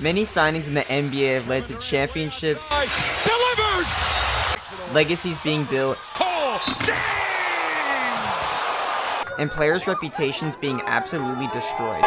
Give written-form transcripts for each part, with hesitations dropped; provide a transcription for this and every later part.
Many signings in the NBA have led to championships, Delivers! legacies being built, Paul James! and players' reputations being absolutely destroyed.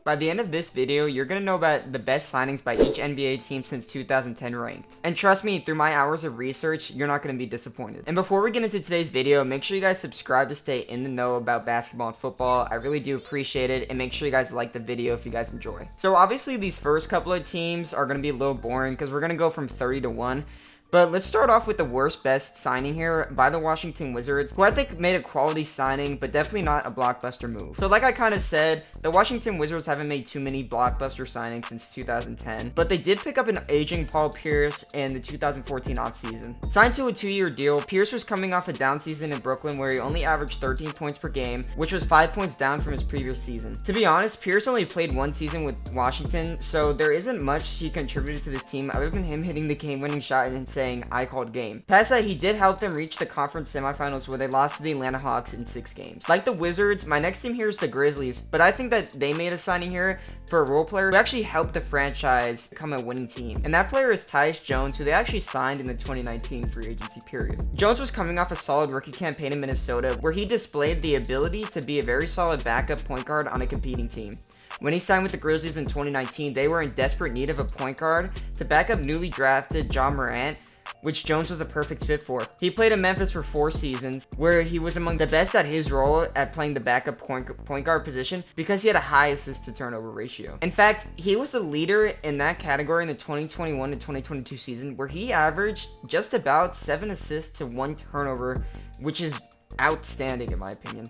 By the end of this video, you're going to know about the best signings by each NBA team since 2010 ranked. And trust me, through my hours of research, you're not going to be disappointed. And before we get into today's video, make sure you guys subscribe to stay in the know about basketball and football. I really do appreciate it, and make sure you guys like the video if you guys enjoy. So obviously these first couple of teams are going to be a little boring because we're going to go from 30 to 1. But let's start off with the worst best signing here by the Washington Wizards, who I think made a quality signing, but definitely not a blockbuster move. So like I kind of said, the Washington Wizards haven't made too many blockbuster signings since 2010, but they did pick up an aging Paul Pierce in the 2014 offseason. Signed to a 2-year deal, Pierce was coming off a down season in Brooklyn where he only averaged 13 points per game, which was 5 points down from his previous season. To be honest, Pierce only played one season with Washington, so there isn't much he contributed to this team other than him hitting the game-winning shot and saying, I called game. Past that, he did help them reach the conference semifinals where they lost to the Atlanta Hawks in 6 games. Like the Wizards, my next team here is the Grizzlies, but I think that they made a signing here for a role player who actually helped the franchise become a winning team. And that player is Tyus Jones, who they actually signed in the 2019 free agency period. Jones was coming off a solid rookie campaign in Minnesota where he displayed the ability to be a very solid backup point guard on a competing team. When he signed with the Grizzlies in 2019, they were in desperate need of a point guard to back up newly drafted Ja Morant, which Jones was a perfect fit for. He played in Memphis for 4 seasons, where he was among the best at his role at playing the backup point guard position because he had a high assist to turnover ratio. In fact, he was the leader in that category in the 2021 to 2022 season, where he averaged just about 7 assists to 1 turnover, which is outstanding in my opinion.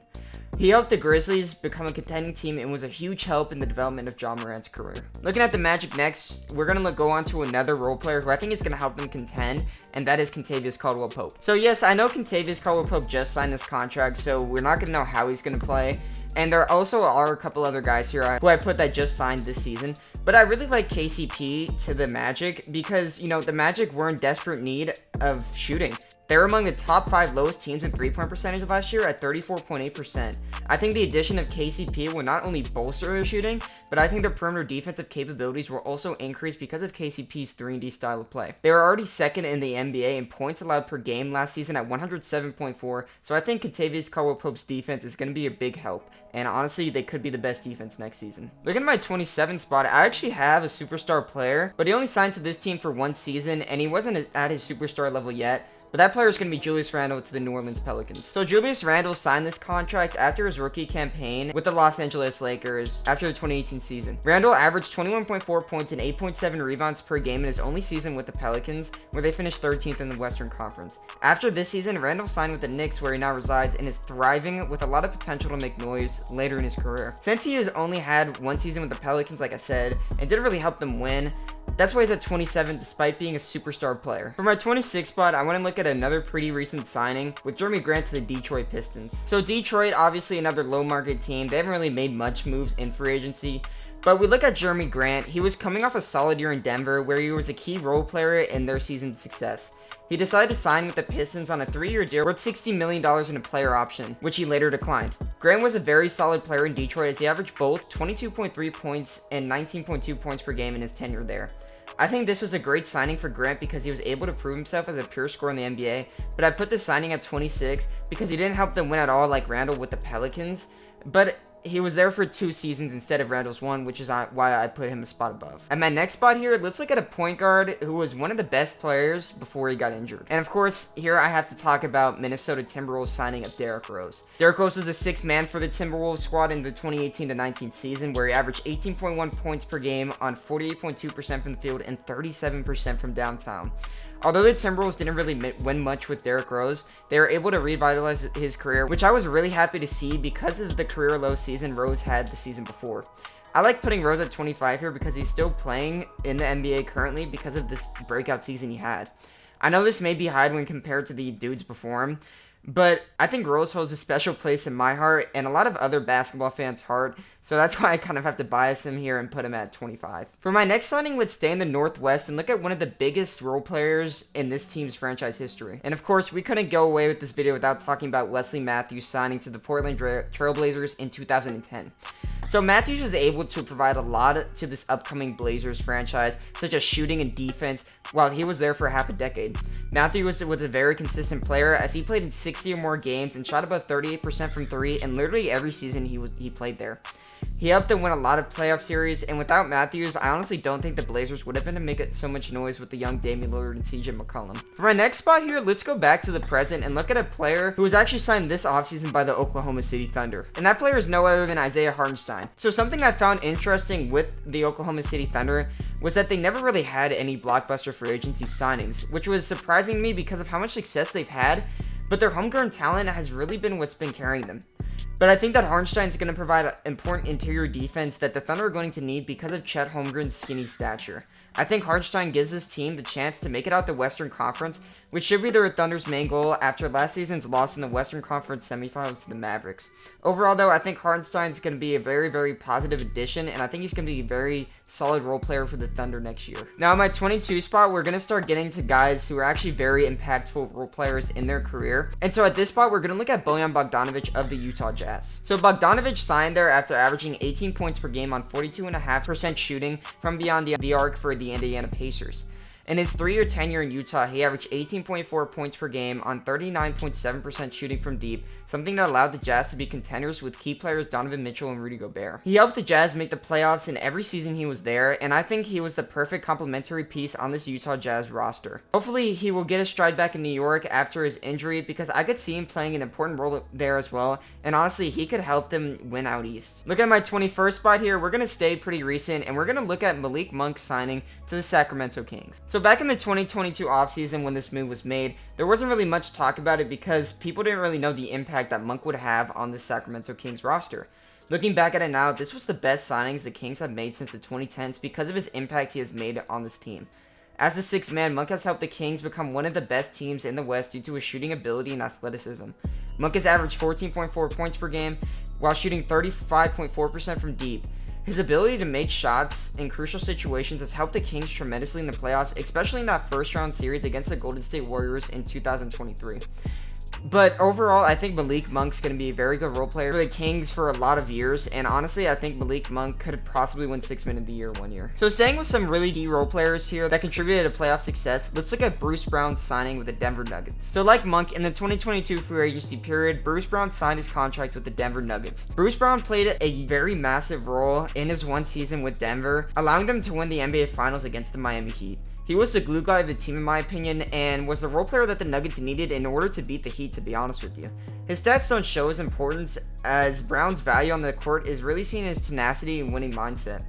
He helped the Grizzlies become a contending team and was a huge help in the development of Ja Morant's career. Looking at the Magic next, we're going to go on to another role player who I think is going to help them contend, and that is Kentavious Caldwell-Pope. So yes, I know Kentavious Caldwell-Pope just signed this contract, so we're not going to know how he's going to play. And there also are a couple other guys here who I put that just signed this season. But I really like KCP to the Magic because, you know, the Magic were in desperate need of shooting. They're among the top 5 lowest teams in 3-point percentage last year at 34.8%. I think the addition of KCP will not only bolster their shooting, but I think their perimeter defensive capabilities will also increase because of KCP's 3-and-D style of play. They were already second in the NBA in points allowed per game last season at 107.4, so I think Kentavious Caldwell-Pope's defense is going to be a big help, and honestly, they could be the best defense next season. Looking at my 27th spot, I actually have a superstar player, but he only signed to this team for 1 season, and he wasn't at his superstar level yet. But that player is going to be Julius Randle to the New Orleans Pelicans. So Julius Randle signed this contract after his rookie campaign with the Los Angeles Lakers after the 2018 season. Randle averaged 21.4 points and 8.7 rebounds per game in his only season with the Pelicans, where they finished 13th in the Western Conference. After this season, Randle signed with the Knicks, where he now resides and is thriving with a lot of potential to make noise later in his career. Since he has only had 1 season with the Pelicans, like I said, and didn't really help them win, that's why he's at 27 despite being a superstar player. For my 26th spot, I want to look at another pretty recent signing with Jeremy Grant to the Detroit Pistons. So Detroit, obviously another low market team. They haven't really made much moves in free agency. But we look at Jeremy Grant. He was coming off a solid year in Denver where he was a key role player in their season's success. He decided to sign with the Pistons on a 3-year deal worth $60 million in a player option, which he later declined. Grant was a very solid player in Detroit as he averaged both 22.3 points and 19.2 points per game in his tenure there. I think this was a great signing for Grant because he was able to prove himself as a pure scorer in the NBA, but I put this signing at 26 because he didn't help them win at all like Randle with the Pelicans, but he was there for 2 seasons instead of Randle's 1, which is why I put him a spot above. At my next spot here, let's look at a point guard who was one of the best players before he got injured. And of course, here I have to talk about Minnesota Timberwolves signing of Derrick Rose. Derrick Rose was the 6th man for the Timberwolves squad in the 2018-19 season, where he averaged 18.1 points per game on 48.2% from the field and 37% from downtown. Although the Timberwolves didn't really win much with Derrick Rose, they were able to revitalize his career, which I was really happy to see because of the career low season Rose had the season before. I like putting Rose at 25 here because he's still playing in the NBA currently because of this breakout season he had. I know this may be high when compared to the dudes before him, But I think Rose holds a special place in my heart and a lot of other basketball fans' heart, so that's why I kind of have to bias him here and put him at 25. For my next signing, let's stay in the Northwest and look at one of the biggest role players in this team's franchise history. And of course, we couldn't go away with this video without talking about Wesley Matthews signing to the Portland Trailblazers in 2010. So Matthews was able to provide a lot to this upcoming Blazers franchise, such as shooting and defense, while he was there for half a decade. Matthews was a very consistent player as he played in 60 or more games and shot about 38% from 3 in literally every season he played there. He helped them win a lot of playoff series, and without Matthews, I honestly don't think the Blazers would have been to make it so much noise with the young Damian Lillard and CJ McCollum. For my next spot here, let's go back to the present and look at a player who was actually signed this offseason by the Oklahoma City Thunder. And that player is no other than Isaiah Hartenstein. So something I found interesting with the Oklahoma City Thunder was that they never really had any blockbuster free agency signings, which was surprising to me because of how much success they've had, but their homegrown talent has really been what's been carrying them. But I think that Hartenstein is going to provide important interior defense that the Thunder are going to need because of Chet Holmgren's skinny stature. I think Hartenstein gives this team the chance to make it out the Western Conference, which should be the Thunder's main goal after last season's loss in the Western Conference semifinals to the Mavericks. Overall, though, I think Hartenstein is going to be a very, very positive addition, and I think he's going to be a very solid role player for the Thunder next year. Now, in my 22 spot, we're going to start getting to guys who are actually very impactful role players in their career. And so at this spot, we're going to look at Bojan Bogdanovic of the Utah Jazz. So Bogdanovic signed there after averaging 18 points per game on 42.5% shooting from beyond the arc for the Indiana Pacers. In his 3-year tenure in Utah, he averaged 18.4 points per game on 39.7% shooting from deep, something that allowed the Jazz to be contenders with key players Donovan Mitchell and Rudy Gobert. He helped the Jazz make the playoffs in every season he was there, and I think he was the perfect complementary piece on this Utah Jazz roster. Hopefully, he will get his stride back in New York after his injury because I could see him playing an important role there as well, and honestly, he could help them win out east. Look at my 21st spot here. We're going to stay pretty recent, and we're going to look at Malik Monk's signing to the Sacramento Kings. So back in the 2022 offseason when this move was made, there wasn't really much talk about it because people didn't really know the impact that Monk would have on the Sacramento Kings roster. Looking back at it now, this was the best signings the Kings have made since the 2010s because of his impact he has made on this team. As a sixth man, Monk has helped the Kings become one of the best teams in the West due to his shooting ability and athleticism. Monk has averaged 14.4 points per game while shooting 35.4% from deep. His ability to make shots in crucial situations has helped the Kings tremendously in the playoffs, especially in that first round series against the Golden State Warriors in 2023. But overall, I think Malik Monk's going to be a very good role player for the Kings for a lot of years. And honestly, I think Malik Monk could possibly win 6th Man of the Year one year. So staying with some really key role players here that contributed to playoff success, let's look at Bruce Brown's signing with the Denver Nuggets. So like Monk, in the 2022 free agency period, Bruce Brown signed his contract with the Denver Nuggets. Bruce Brown played a very massive role in his one season with Denver, allowing them to win the NBA Finals against the Miami Heat. He was the glue guy of the team in my opinion, and was the role player that the Nuggets needed in order to beat the Heat, to be honest with you. His stats don't show his importance, as Brown's value on the court is really seen in his tenacity and winning mindset.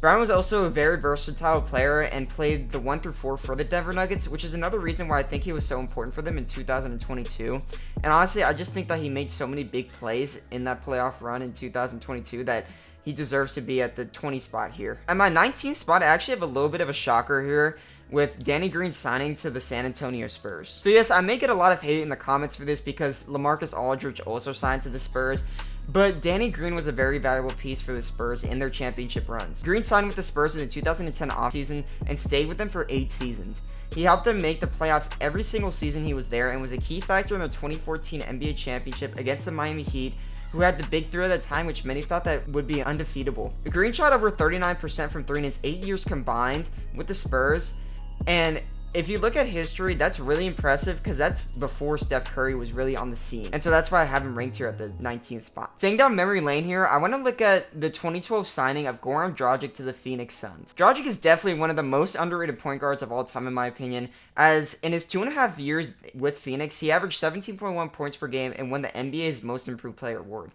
Brown was also a very versatile player and played the 1 through 4 for the Denver Nuggets, which is another reason why I think he was so important for them in 2022. And honestly, I just think that he made so many big plays in that playoff run in 2022 that he deserves to be at the 20 spot here. At my 19th spot, I actually have a little bit of a shocker here with Danny Green signing to the San Antonio Spurs. So yes, I may get a lot of hate in the comments for this because LaMarcus Aldridge also signed to the Spurs, but Danny Green was a very valuable piece for the Spurs in their championship runs. Green signed with the Spurs in the 2010 offseason and stayed with them for 8 seasons. He helped them make the playoffs every single season he was there and was a key factor in the 2014 NBA championship against the Miami Heat, who had the big three at that time, which many thought that would be undefeatable. Green shot over 39% from 3 in his 8 years combined with the Spurs, and if you look at history, that's really impressive because that's before Steph Curry was really on the scene. And so that's why I have him ranked here at the 19th spot. Staying down memory lane here, I want to look at the 2012 signing of Goran Dragic to the Phoenix Suns. Dragic is definitely one of the most underrated point guards of all time in my opinion, as in his 2.5 years with Phoenix, he averaged 17.1 points per game and won the NBA's Most Improved Player award.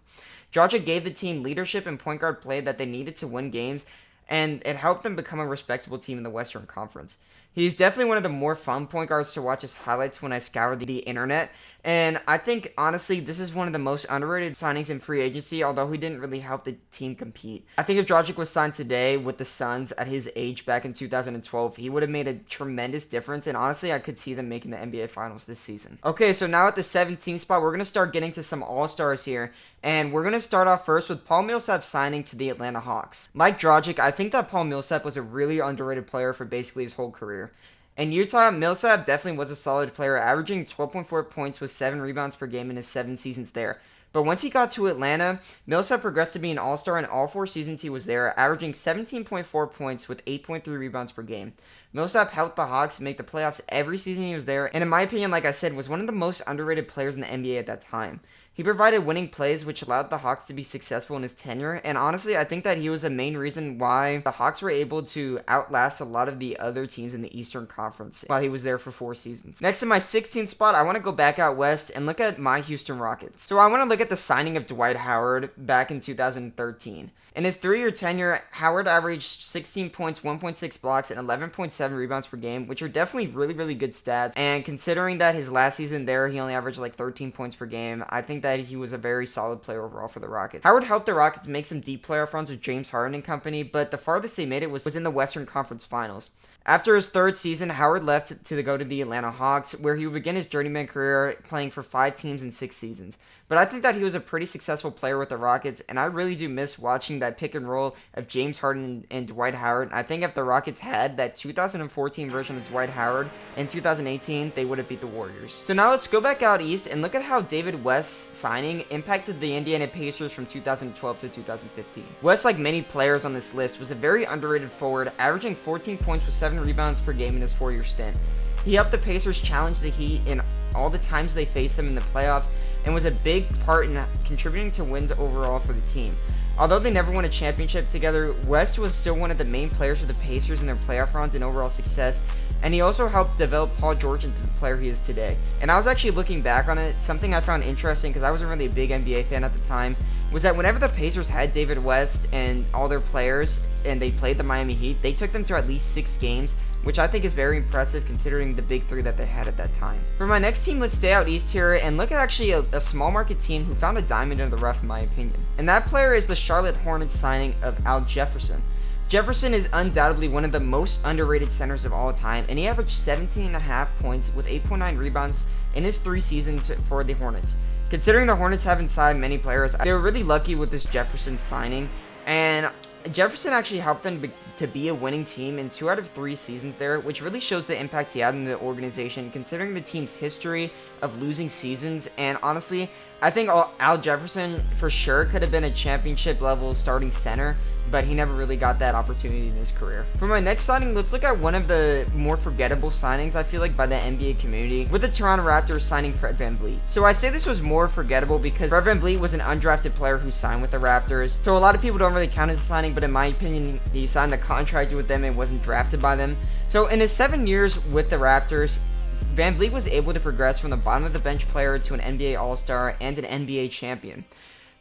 Dragic gave the team leadership and point guard play that they needed to win games, and it helped them become a respectable team in the Western Conference. He's definitely one of the more fun point guards to watch his highlights when I scour the internet. And I think, honestly, this is one of the most underrated signings in free agency, although he didn't really help the team compete. I think if Dragic was signed today with the Suns at his age back in 2012, he would have made a tremendous difference, and honestly, I could see them making the NBA Finals this season. Okay, so now at the 17th spot, we're going to start getting to some All-Stars here, and we're going to start off first with Paul Millsap signing to the Atlanta Hawks. Like Dragic, I think that Paul Millsap was a really underrated player for basically his whole career. In Utah, Millsap definitely was a solid player, averaging 12.4 points with 7 rebounds per game in his 7 seasons there. But once he got to Atlanta, Millsap progressed to be an all-star in all 4 seasons he was there, averaging 17.4 points with 8.3 rebounds per game. Millsap helped the Hawks make the playoffs every season he was there, and in my opinion, like I said, was one of the most underrated players in the NBA at that time. He provided winning plays, which allowed the Hawks to be successful in his tenure, and honestly, I think that he was the main reason why the Hawks were able to outlast a lot of the other teams in the Eastern Conference while he was there for 4 seasons. Next, in my 16th spot, I want to go back out west and look at my Houston Rockets. So I want to look at the signing of Dwight Howard back in 2013. In his 3-year tenure, Howard averaged 16 points, 1.6 blocks, and 11.7 rebounds per game, which are definitely really, really good stats. And considering that his last season there, he only averaged like 13 points per game, I think that he was a very solid player overall for the Rockets. Howard helped the Rockets make some deep playoff runs with James Harden and company, but the farthest they made it was in the Western Conference Finals. After his 3rd season, Howard left to go to the Atlanta Hawks, where he would begin his journeyman career playing for 5 teams in 6 seasons. But I think that he was a pretty successful player with the Rockets, and I really do miss watching that pick and roll of James Harden and Dwight Howard. I think if the Rockets had that 2014 version of Dwight Howard in 2018, they would have beat the Warriors. So now let's go back out east and look at how David West's signing impacted the Indiana Pacers from 2012 to 2015. West, like many players on this list, was a very underrated forward, averaging 14 points with 7 rebounds per game in his 4-year stint. He helped the Pacers challenge the Heat in all the times they faced them in the playoffs and was a big part in contributing to wins overall for the team. Although they never won a championship together, West was still one of the main players for the Pacers in their playoff runs and overall success, and he also helped develop Paul George into the player he is today. And I was actually looking back on it, something I found interesting because I wasn't really a big NBA fan at the time, was that whenever the Pacers had David West and all their players and they played the Miami Heat, they took them to at least 6 games, which I think is very impressive considering the big 3 that they had at that time. For my next team, let's stay out east here and look at actually a small market team who found a diamond in the rough in my opinion. And that player is the Charlotte Hornets signing of Al Jefferson. Jefferson is undoubtedly one of the most underrated centers of all time, and he averaged 17.5 points with 8.9 rebounds in his 3 seasons for the Hornets. Considering the Hornets haven't signed many players, they were really lucky with this Jefferson signing, and Jefferson actually helped them to be a winning team in 2 out of 3 seasons there, which really shows the impact he had in the organization considering the team's history of losing seasons. And honestly, I think Al Jefferson for sure could have been a championship level starting center, but he never really got that opportunity in his career. For my next signing, let's look at one of the more forgettable signings, I feel like, by the NBA community, with the Toronto Raptors signing Fred VanVleet. So I say this was more forgettable because Fred VanVleet was an undrafted player who signed with the Raptors, so a lot of people don't really count as a signing, but in my opinion, he signed the contract with them and wasn't drafted by them. So in his 7 years with the Raptors, VanVleet was able to progress from the bottom of the bench player to an NBA All-Star and an NBA champion.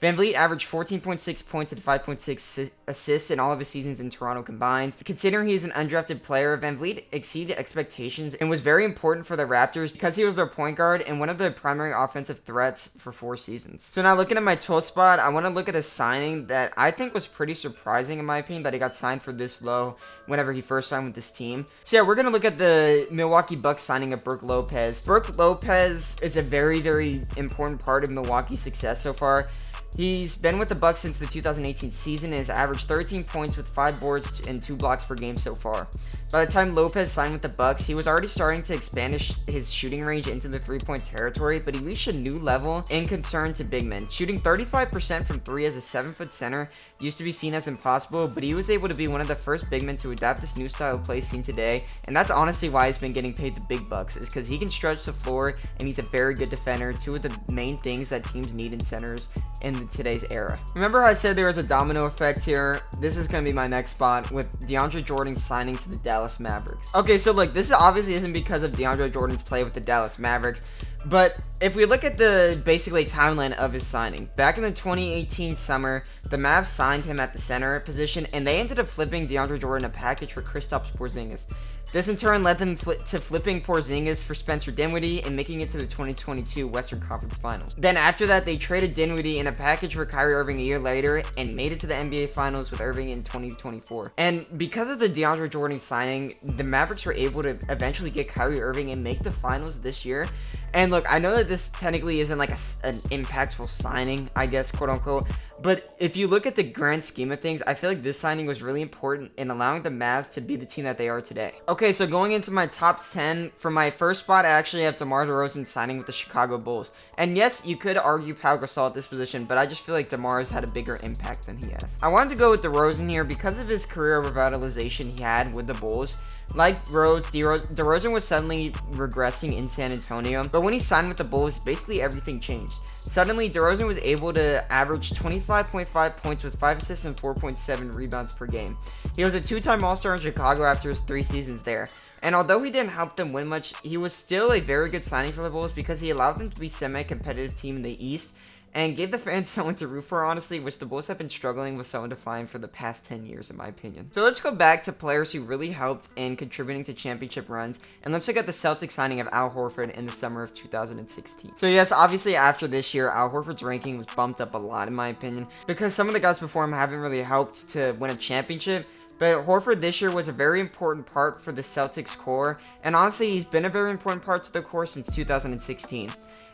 VanVleet averaged 14.6 points and 5.6 assists in all of his seasons in Toronto combined. Considering he's an undrafted player, VanVleet exceeded expectations and was very important for the Raptors because he was their point guard and one of the primary offensive threats for 4 seasons. So now looking at my 12th spot, I want to look at a signing that I think was pretty surprising in my opinion, that he got signed for this low whenever he first signed with this team. So yeah, we're going to look at the Milwaukee Bucks signing of Brook Lopez. Brook Lopez is a very, very important part of Milwaukee's success so far. He's been with the Bucks since the 2018 season and has averaged 13 points with 5 boards and 2 blocks per game so far. By the time Lopez signed with the Bucks, he was already starting to expand his shooting range into the 3-point territory, but he reached a new level in concern to big men. Shooting 35% from 3 as a 7-foot center used to be seen as impossible, but he was able to be one of the first big men to adapt this new style of play seen today, and that's honestly why he's been getting paid the big bucks, is because he can stretch the floor and he's a very good defender, 2 of the main things that teams need in centers in today's era. Remember how I said there was a domino effect here? This is going to be my next spot with DeAndre Jordan signing to the Dallas Mavericks. Okay, so look, this obviously isn't because of DeAndre Jordan's play with the Dallas Mavericks, but if we look at the basically timeline of his signing, back in the 2018 summer, the Mavs signed him at the center position, and they ended up flipping DeAndre Jordan a package for Kristaps Porzingis. This in turn led them to flipping Porzingis for Spencer Dinwiddie and making it to the 2022 Western Conference Finals. Then after that, they traded Dinwiddie in a package for Kyrie Irving a year later and made it to the NBA Finals with Irving in 2024. And because of the DeAndre Jordan signing, the Mavericks were able to eventually get Kyrie Irving and make the Finals this year. And look, I know that this technically isn't like an impactful signing, I guess, quote unquote. But if you look at the grand scheme of things, I feel like this signing was really important in allowing the Mavs to be the team that they are today. Okay, so going into my top 10, for my first spot, I actually have DeMar DeRozan signing with the Chicago Bulls. And yes, you could argue Pau Gasol at this position, but I just feel like DeMar has had a bigger impact than he has. I wanted to go with DeRozan here because of his career revitalization he had with the Bulls. Like DeRozan was suddenly regressing in San Antonio, but when he signed with the Bulls, basically everything changed. Suddenly, DeRozan was able to average 25.5 points with 5 assists and 4.7 rebounds per game. He was a 2-time All-Star in Chicago after his 3 seasons there. And although he didn't help them win much, he was still a very good signing for the Bulls because he allowed them to be a semi-competitive team in the East and gave the fans someone to root for, honestly, which the Bulls have been struggling with someone to find for the past 10 years, in my opinion. So let's go back to players who really helped in contributing to championship runs, and let's look at the Celtics signing of Al Horford in the summer of 2016. So yes, obviously after this year, Al Horford's ranking was bumped up a lot, in my opinion, because some of the guys before him haven't really helped to win a championship. But Horford this year was a very important part for the Celtics core, and honestly, he's been a very important part to the core since 2016.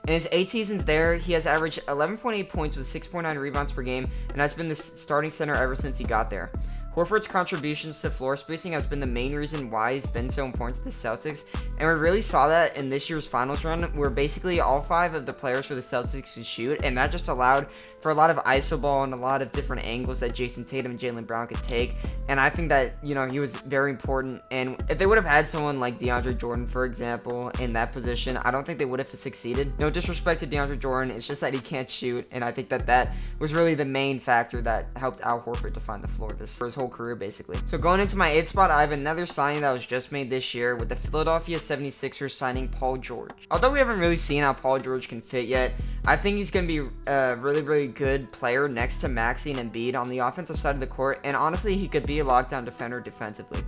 In his 8 seasons there, he has averaged 11.8 points with 6.9 rebounds per game, and has been the starting center ever since he got there. Horford's contributions to floor spacing has been the main reason why he's been so important to the Celtics, and we really saw that in this year's finals run, where basically all 5 of the players for the Celtics could shoot, and that just allowed for a lot of iso ball and a lot of different angles that Jason Tatum and Jaylen Brown could take, and I think that, you know, he was very important. And if they would have had someone like DeAndre Jordan, for example, in that position, I don't think they would have succeeded. No disrespect to DeAndre Jordan, it's just that he can't shoot, and I think that that was really the main factor that helped Al Horford to find the floor for his whole career, basically. So going into my 8th spot, I have another signing that was just made this year with the Philadelphia 76ers signing Paul George. Although we haven't really seen how Paul George can fit yet, I think he's going to be a really good player next to Maxey and Embiid on the offensive side of the court, and honestly, he could be a lockdown defender defensively.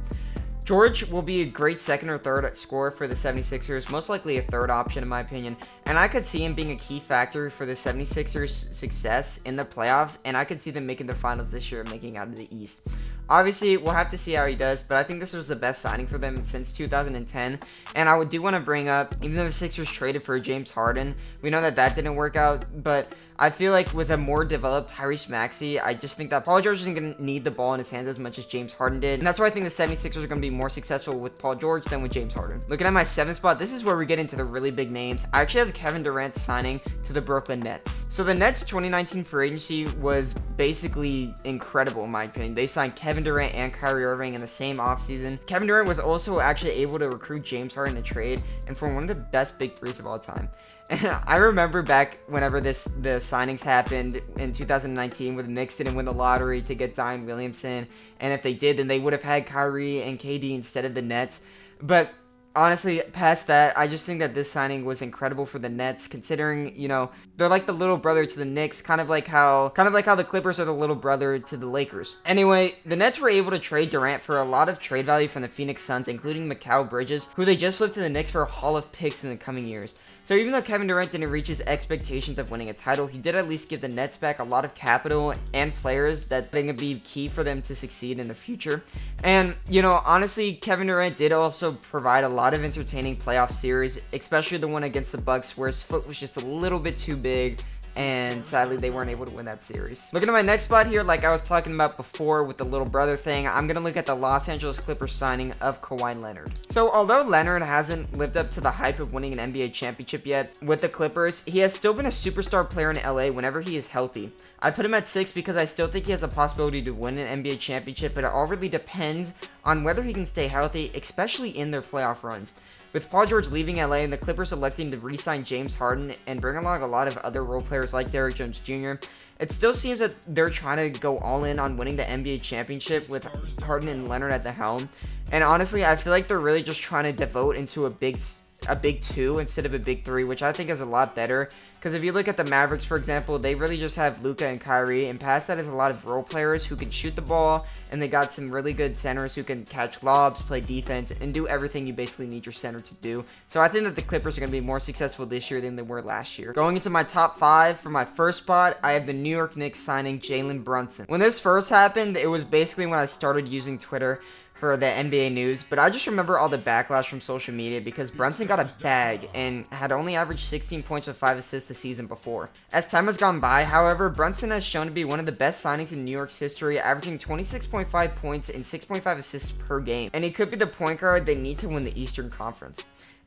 George will be a great second or third scorer for the 76ers, most likely a third option in my opinion, and I could see him being a key factor for the 76ers' success in the playoffs, and I could see them making the finals this year and making it out of the East. Obviously, we'll have to see how he does, but I think this was the best signing for them since 2010. And I do want to bring up, even though the Sixers traded for James Harden, we know that that didn't work out, but I feel like with a more developed Tyrese Maxey, I just think that Paul George isn't going to need the ball in his hands as much as James Harden did. And that's why I think the 76ers are going to be more successful with Paul George than with James Harden. Looking at my 7th spot, this is where we get into the really big names. I actually have Kevin Durant signing to the Brooklyn Nets. So the Nets 2019 free agency was basically incredible in my opinion. They signed Kevin Durant and Kyrie Irving in the same offseason. Kevin Durant was also actually able to recruit James Harden to trade and for one of the best big threes of all time. And I remember back whenever the signings happened in 2019 when the Knicks didn't win the lottery to get Zion Williamson, and if they did, then they would have had Kyrie and KD instead of the Nets. But honestly, past that, I just think that this signing was incredible for the Nets, considering, you know, they're like the little brother to the Knicks, kind of like how the Clippers are the little brother to the Lakers. Anyway, the Nets were able to trade Durant for a lot of trade value from the Phoenix Suns, including Mikal Bridges, who they just flipped to the Knicks for a haul of picks in the coming years. So even though Kevin Durant didn't reach his expectations of winning a title, he did at least give the Nets back a lot of capital and players that are going to be key for them to succeed in the future. And, you know, honestly, Kevin Durant did also provide a lot of entertaining playoff series, especially the one against the Bucks where his foot was just a little bit too big, and sadly they weren't able to win that series. Looking at my next spot here, like I was talking about before with the little brother thing, I'm going to look at the Los Angeles Clippers signing of Kawhi Leonard. So although Leonard hasn't lived up to the hype of winning an NBA championship yet with the Clippers, he has still been a superstar player in LA whenever he is healthy. I put him at 6 because I still think he has a possibility to win an NBA championship, but it all really depends on whether he can stay healthy, especially in their playoff runs. With Paul George leaving LA and the Clippers electing to re-sign James Harden and bring along a lot of other role players like Derrick Jones Jr., it still seems that they're trying to go all in on winning the NBA championship with Harden and Leonard at the helm. And honestly, I feel like they're really just trying to devote into a a big 2 instead of a big 3, which I think is a lot better. Because if you look at the Mavericks, for example, they really just have Luka and Kyrie, and past that is a lot of role players who can shoot the ball, and they got some really good centers who can catch lobs, play defense, and do everything you basically need your center to do. So I think that the Clippers are going to be more successful this year than they were last year. Going into my top 5, for my first spot, I have the New York Knicks signing Jalen Brunson. When this first happened, it was basically when I started using Twitter for the NBA news, but I just remember all the backlash from social media because Brunson got a bag and had only averaged 16 points with 5 assists the season before. As time has gone by, however, Brunson has shown to be one of the best signings in New York's history, averaging 26.5 points and 6.5 assists per game, and he could be the point guard they need to win the Eastern Conference.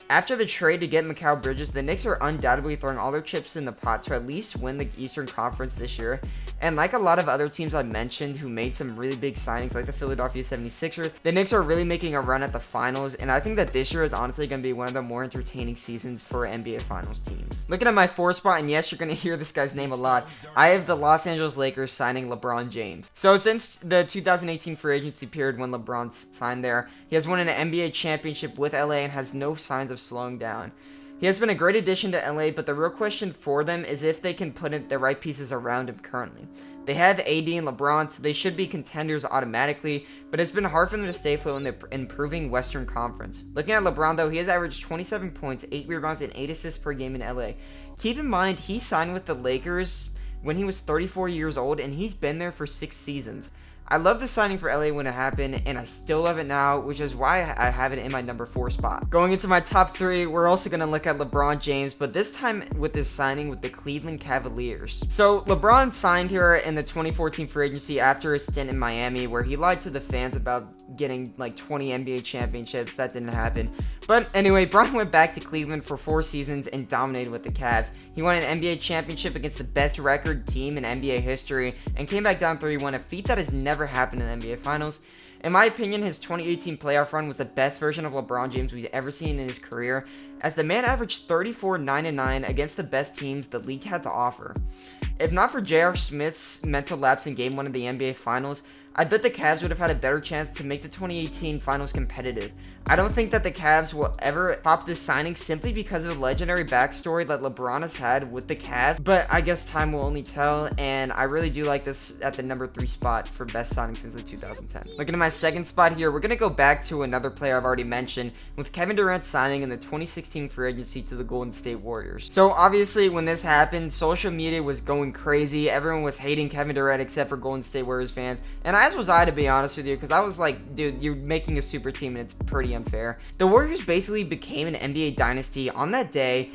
After the trade to get Mikal Bridges, the Knicks are undoubtedly throwing all their chips in the pot to at least win the Eastern Conference this year. And like a lot of other teams I mentioned who made some really big signings like the Philadelphia 76ers, the Knicks are really making a run at the finals, and I think that this year is honestly going to be one of the more entertaining seasons for NBA Finals teams. Looking at my 4th spot, and yes, you're going to hear this guy's name a lot, I have the Los Angeles Lakers signing LeBron James. So since the 2018 free agency period when LeBron signed there, he has won an NBA championship with LA and has no signs of slowing down. He has been a great addition to LA, but the real question for them is if they can put in the right pieces around him currently. They have AD and LeBron, so they should be contenders automatically, but it's been hard for them to stay afloat in the improving Western Conference. Looking at LeBron though, he has averaged 27 points, 8 rebounds, and 8 assists per game in LA. Keep in mind, he signed with the Lakers when he was 34 years old, and he's been there for 6 seasons. I love the signing for LA when it happened, and I still love it now, which is why I have it in my number 4 spot. Going into my top 3, we're also going to look at LeBron James, but this time with this signing with the Cleveland Cavaliers. So LeBron signed here in the 2014 free agency after a stint in Miami where he lied to the fans about getting like 20 NBA championships. That didn't happen. But anyway, Bron went back to Cleveland for 4 seasons and dominated with the Cavs. He won an NBA championship against the best record team in NBA history and came back down 3-1, a feat that has never happened in the NBA Finals. In my opinion, his 2018 playoff run was the best version of LeBron James we've ever seen in his career, as the man averaged 34, 9-9 against the best teams the league had to offer. If not for J.R. Smith's mental lapse in Game 1 of the NBA Finals, I bet the Cavs would have had a better chance to make the 2018 Finals competitive. I don't think that the Cavs will ever pop this signing simply because of the legendary backstory that LeBron has had with the Cavs, but I guess time will only tell, and I really do like this at the number 3 spot for best signing since the 2010. Looking at my 2nd spot here, we're going to go back to another player I've already mentioned, with Kevin Durant signing in the 2016 free agency to the Golden State Warriors. So obviously when this happened, social media was going crazy. Everyone was hating Kevin Durant except for Golden State Warriors fans, and as was I, to be honest with you, because I was like, dude, you're making a super team and it's pretty unfair. The Warriors basically became an NBA dynasty on that day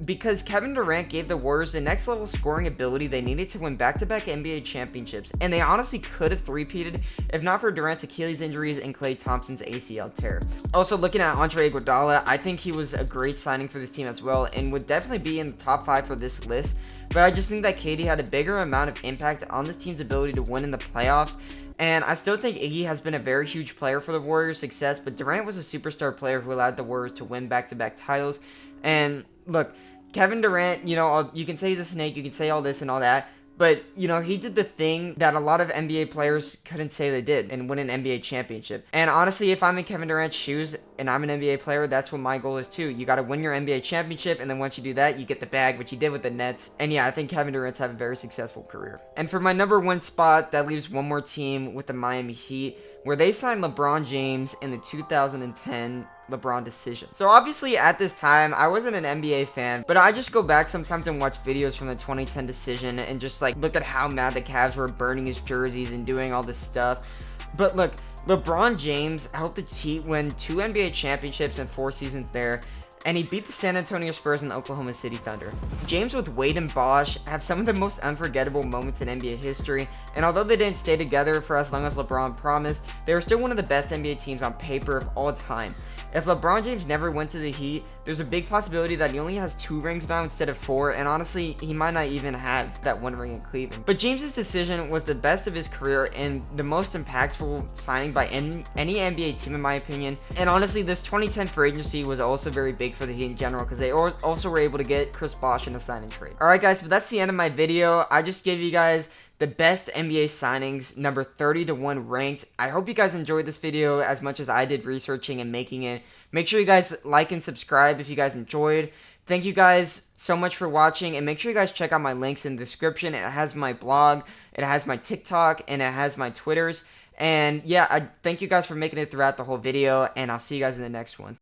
because Kevin Durant gave the Warriors the next level scoring ability they needed to win back-to-back NBA championships, and they honestly could have three-peated if not for Durant's Achilles injuries and Klay Thompson's ACL tear. Also, looking at Andre Iguodala, I think he was a great signing for this team as well and would definitely be in the top 5 for this list, but I just think that KD had a bigger amount of impact on this team's ability to win in the playoffs. And I still think Iggy has been a very huge player for the Warriors' success, but Durant was a superstar player who allowed the Warriors to win back-to-back titles. And look, Kevin Durant, you know, you can say he's a snake, you can say all this and all that, but, you know, he did the thing that a lot of NBA players couldn't say they did and win an NBA championship. And honestly, if I'm in Kevin Durant's shoes and I'm an NBA player, that's what my goal is too. You got to win your NBA championship, and then once you do that, you get the bag, which he did with the Nets. And yeah, I think Kevin Durant's had a very successful career. And for my number 1 spot, that leaves one more team with the Miami Heat, where they signed LeBron James in the 2010 LeBron decision. So obviously at this time, I wasn't an NBA fan, but I just go back sometimes and watch videos from the 2010 decision and just like look at how mad the Cavs were burning his jerseys and doing all this stuff. But look, LeBron James helped the Heat win 2 NBA championships in 4 seasons there, and he beat the San Antonio Spurs and the Oklahoma City Thunder. James with Wade and Bosh have some of the most unforgettable moments in NBA history, and although they didn't stay together for as long as LeBron promised, they were still one of the best NBA teams on paper of all time. If LeBron James never went to the Heat, there's a big possibility that he only has 2 rings now instead of 4, and honestly, he might not even have that 1 ring in Cleveland. But James's decision was the best of his career and the most impactful signing by any NBA team in my opinion. And honestly, this 2010 free agency was also very big for the Heat in general because they also were able to get Chris Bosh in a sign and trade. Alright guys, but that's the end of my video. I just gave you guys the best NBA signings, number 30 to 1 ranked. I hope you guys enjoyed this video as much as I did researching and making it. Make sure you guys like and subscribe if you guys enjoyed. Thank you guys so much for watching, and make sure you guys check out my links in the description. It has my blog, it has my TikTok, and it has my Twitters. And yeah, I thank you guys for making it throughout the whole video, and I'll see you guys in the next one.